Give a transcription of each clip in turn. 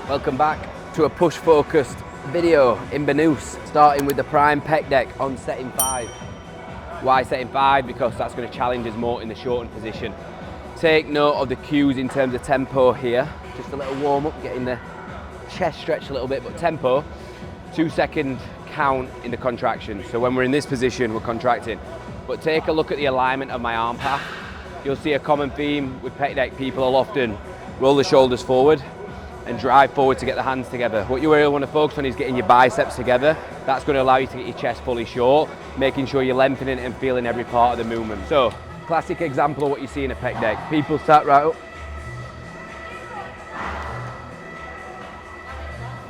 Welcome back to a push focused video in Banús, starting with the prime pec deck on setting 5. Why setting 5? Because that's going to challenge us more in the shortened position. Take note of the cues in terms of tempo here. Just a little warm up, getting the chest stretched a little bit, but tempo, 2-second count in the contraction. So when we're in this position, we're contracting. But take a look at the alignment of my arm path. You'll see a common theme with pec deck. People will often roll the shoulders forward and drive forward to get the hands together. What you really want to focus on is getting your biceps together. That's going to allow you to get your chest fully short, making sure you're lengthening and feeling every part of the movement. So, classic example of what you see in a pec deck. People start right up.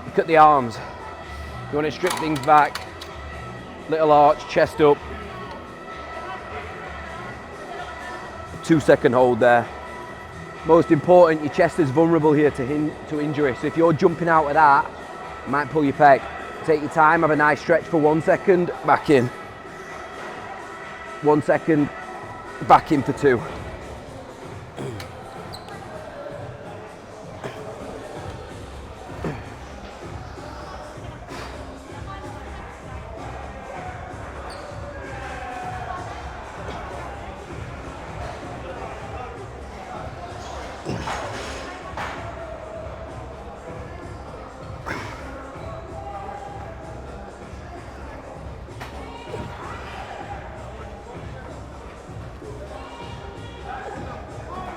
Look at the arms. You want to strip things back. Little arch, chest up. 2-second hold there. Most important, your chest is vulnerable here to injury. So if you're jumping out of that, you might pull your pec. Take your time, have a nice stretch for 1 second, back in. 1 second, back in for 2.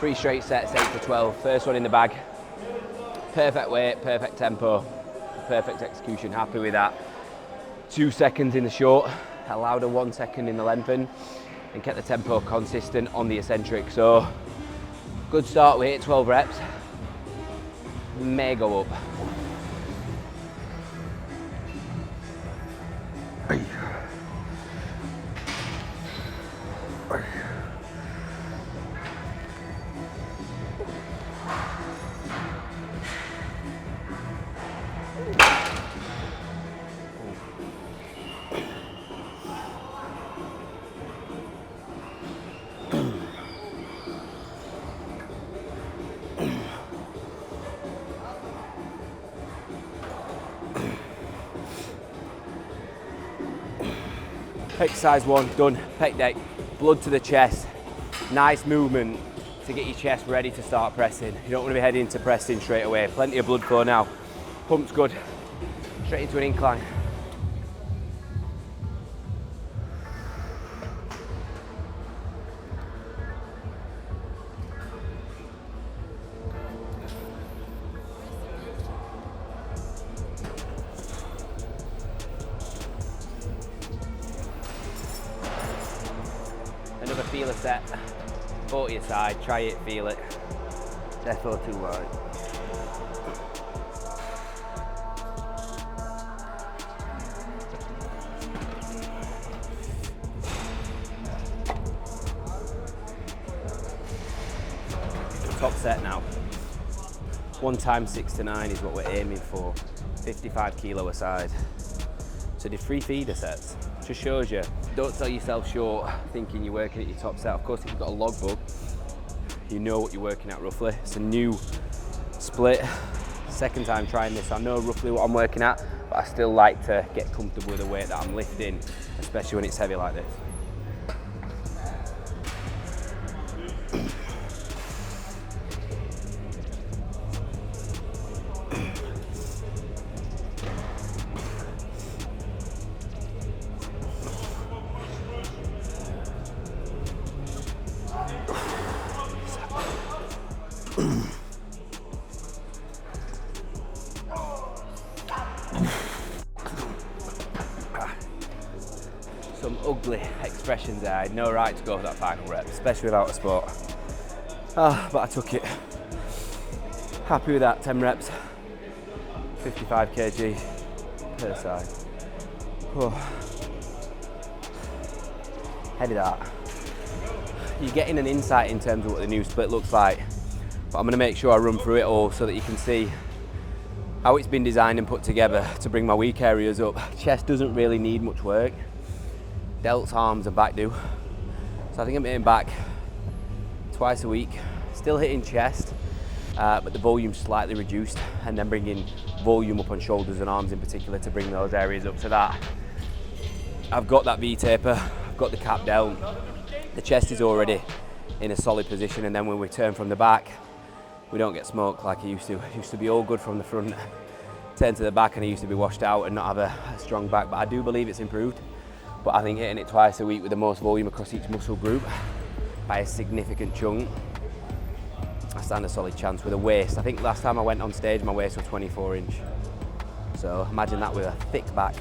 Three straight sets, 8 to 12. First one in the bag. Perfect weight, perfect tempo, perfect execution. Happy with that. 2 seconds in the short, allowed a 1 second in the lengthen, and kept the tempo consistent on the eccentric. So, good start with 8, 12 reps. May go up. Exercise 1 done, pec deck, blood to the chest, nice movement to get your chest ready to start pressing. You don't want to be heading into pressing straight away. Plenty of blood flow now, pump's good, straight into an incline. Another feeler set, 40 aside, try it, feel it. Definitely too light. Top set now. 1 times 6 to 9 is what we're aiming for. 55 kilo aside. So did 3 feeder sets. Just shows you, don't sell yourself short thinking you're working at your top set. Of course, if you've got a logbook, you know what you're working at roughly. It's a new split, second time trying this. I know roughly what I'm working at, but I still like to get comfortable with the weight that I'm lifting, especially when it's heavy like this. Some ugly expressions there. I had no right to go for that final rep, especially without a sport. But I took it. Happy with that, 10 reps, 55 kg per side. Heavy that. You're getting an insight in terms of what the new split looks like, but I'm going to make sure I run through it all so that you can see how it's been designed and put together to bring my weak areas up. Chest doesn't really need much work. Delts, arms and back do. So I think I'm hitting back twice a week. Still hitting chest, but the volume's slightly reduced, and then bringing volume up on shoulders and arms in particular to bring those areas up to that. I've got that V-taper, I've got the cap delt, the chest is already in a solid position, and then when we turn from the back, we don't get smoked like it used to. It used to be all good from the front, turn to the back and it used to be washed out and not have a strong back, but I do believe it's improved. But I think hitting it twice a week with the most volume across each muscle group by a significant chunk, I stand a solid chance with a waist. I think last time I went on stage, my waist was 24 inch. So imagine that with a thick back.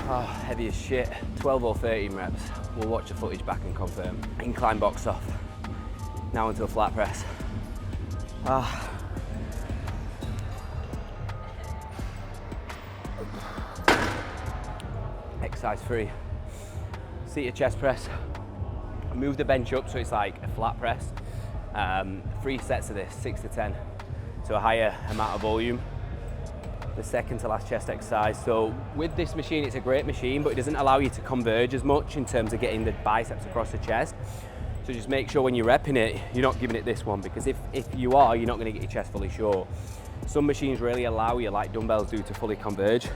Oh, heavy as shit. 12 or 13 reps. We'll watch the footage back and confirm. Incline box off. Now into a flat press. Exercise 3. Seated chest press. Move the bench up so it's like a flat press. 3 sets of this, 6 to 10. So a higher amount of volume. The second to last chest exercise. So with this machine, it's a great machine, but it doesn't allow you to converge as much in terms of getting the biceps across the chest. So just make sure when you're repping it, you're not giving it this one, because if you are, you're not going to get your chest fully short. Some machines really allow you, like dumbbells do, to fully converge.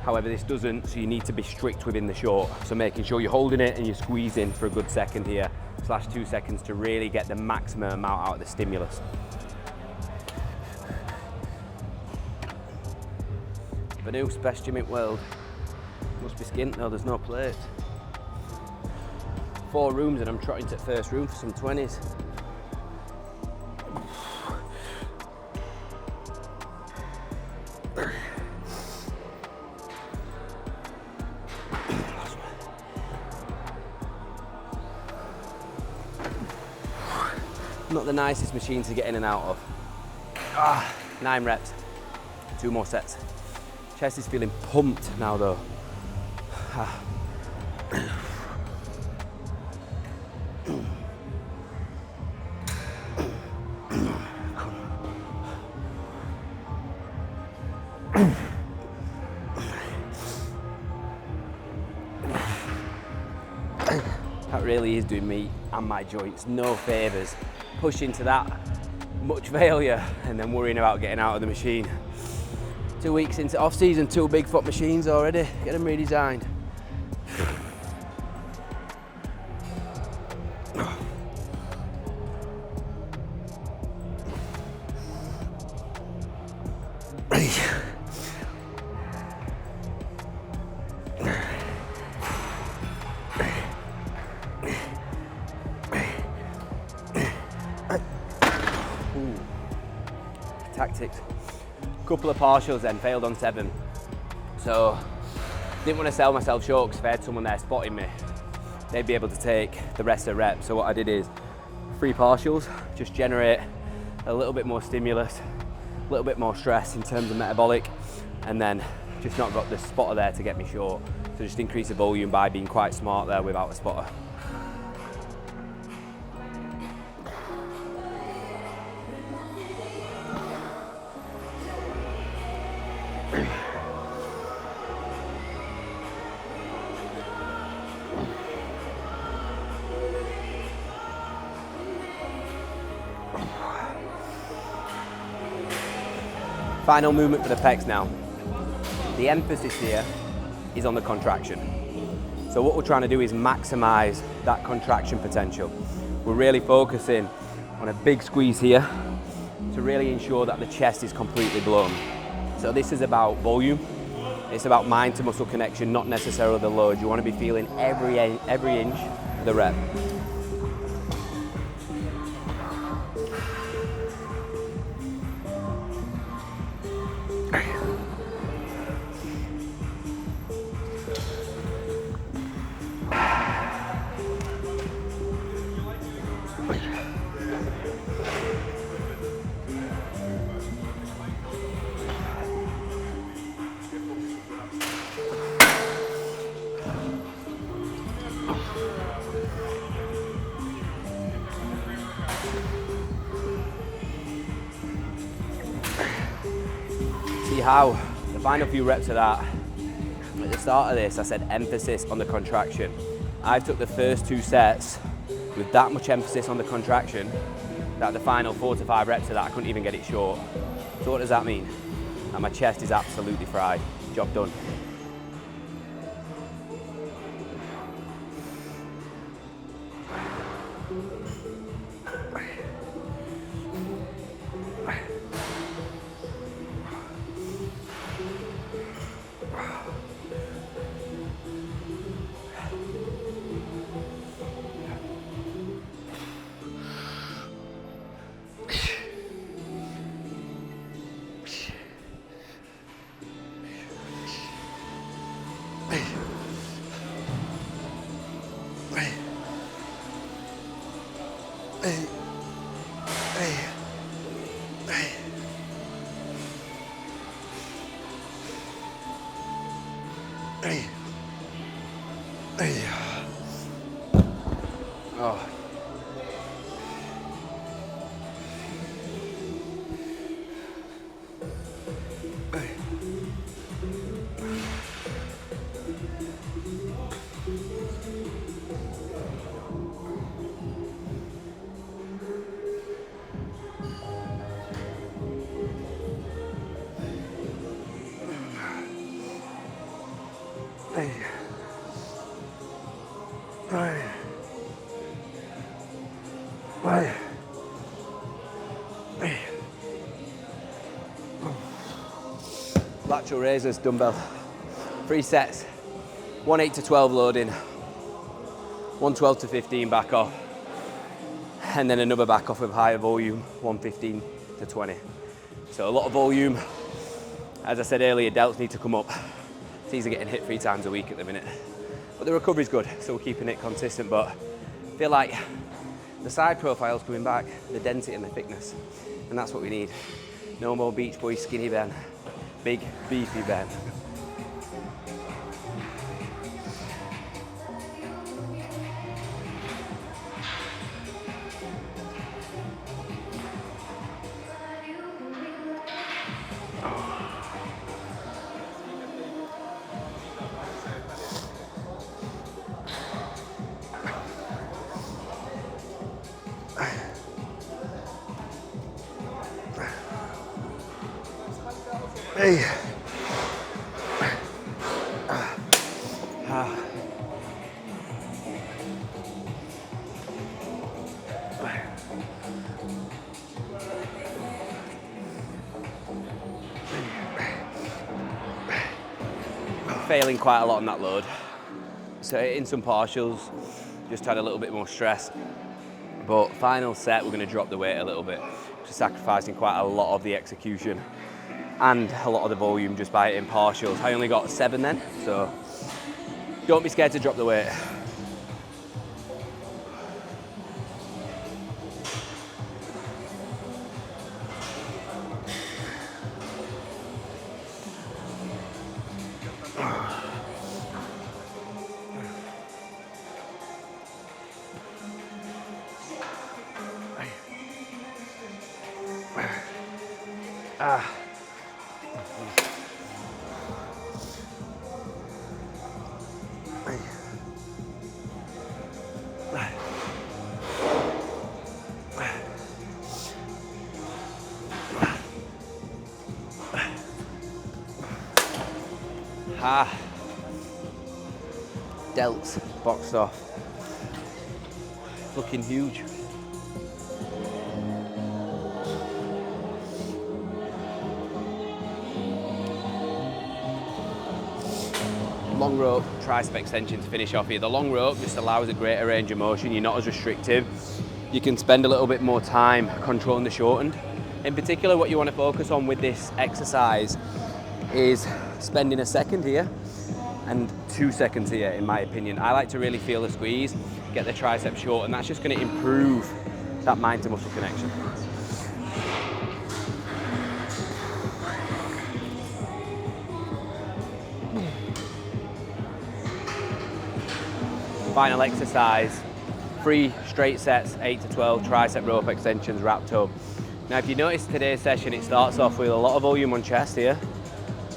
However, this doesn't, so you need to be strict within the short. So making sure you're holding it and you're squeezing for a good second here, /2 seconds to really get the maximum amount out of the stimulus. Benus, best gym in the world. Must be skint, no, there's no plates. 4 rooms and I'm trotting to the first room for some 20s. Not the nicest machine to get in and out of. 9 reps, 2 more sets. Chest is feeling pumped now though. That really is doing me and my joints no favours. Push into that much failure and then worrying about getting out of the machine. 2 weeks into off season, 2 big foot machines already. Get them redesigned. Tactics. Couple of partials then, failed on 7. So didn't want to sell myself short because if I had someone there spotting me, they'd be able to take the rest of the reps. So what I did is 3 partials, just generate a little bit more stimulus, a little bit more stress in terms of metabolic, and then just not got the spotter there to get me short. So just increase the volume by being quite smart there without a spotter. Final movement for the pecs now. The emphasis here is on the contraction. So what we're trying to do is maximize that contraction potential. We're really focusing on a big squeeze here to really ensure that the chest is completely blown. So this is about volume. It's about mind to muscle connection, not necessarily the load. You want to be feeling every inch of the rep. see how. The final few reps of that, at the start of this, I said emphasis on the contraction. I've took the first 2 sets with that much emphasis on the contraction that the final 4 to 5 reps of that, I couldn't even get it short. So what does that mean? And my chest is absolutely fried. Job done. Oh. Lateral raises, dumbbell. 3 sets, 1 8 to 12 loading, 1 12 to 15 back off, and then another back off with higher volume, 1 15 to 20. So a lot of volume. As I said earlier, delts need to come up. These are getting hit 3 times a week at the minute. But the recovery's good, so we're keeping it consistent, but I feel like the side profile's coming back, the density and the thickness, and that's what we need. No more Beach Boy skinny Ben. Big, beefy Ben. Hey. Failing quite a lot on that load. So in some partials, just had a little bit more stress. But final set, we're going to drop the weight a little bit. Just sacrificing quite a lot of the execution and a lot of the volume just by it in partials. I only got 7 then, so don't be scared to drop the weight. Delts boxed off. Looking huge. Long rope, tricep extension to finish off here. The long rope just allows a greater range of motion. You're not as restrictive. You can spend a little bit more time controlling the shortened. In particular, what you want to focus on with this exercise is spending a second here and 2 seconds here, in my opinion. I like to really feel the squeeze, get the tricep short, and that's just going to improve that mind to muscle connection. Final exercise, 3 straight sets, 8 to 12 tricep rope extensions wrapped up. Now, if you notice today's session, it starts off with a lot of volume on chest here,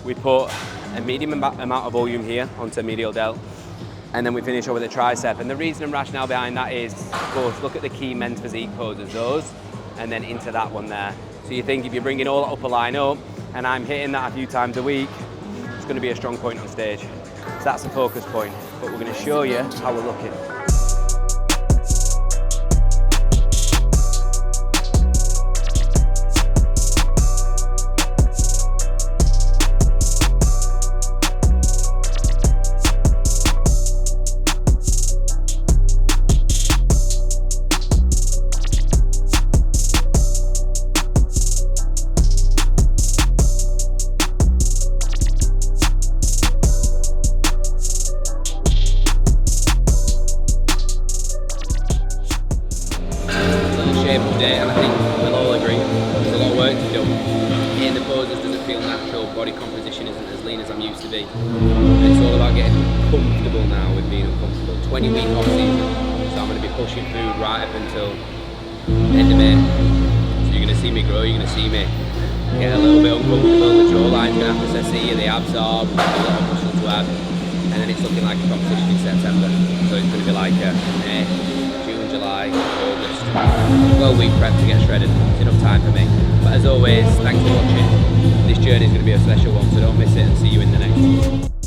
We put a medium amount of volume here onto medial delt, and then we finish off with a tricep. And the reason and rationale behind that is, of course, look at the key men's physique poses, those, and then into that one there. So you think if you're bringing all that upper line up, and I'm hitting that a few times a week, it's going to be a strong point on stage. So that's the focus point, but we're going to show you how we're looking. And I think we'll all agree there's a lot of work to do. Hitting the poses doesn't feel natural, body composition isn't as lean as I'm used to be. And it's all about getting comfortable now with being uncomfortable. 20-week off season, so I'm going to be pushing food right up until end of May. So you're going to see me grow, you're going to see me get a little bit uncomfortable, the jawline's going to have to see, the abs are, we've got a lot of muscle to add, and then it's looking like a competition in September. So it's going to be like May, June, July, August. 12-week prep to get shredded. It's enough time for me. But as always, thanks for watching. This journey is going to be a special one, so don't miss it, and see you in the next one.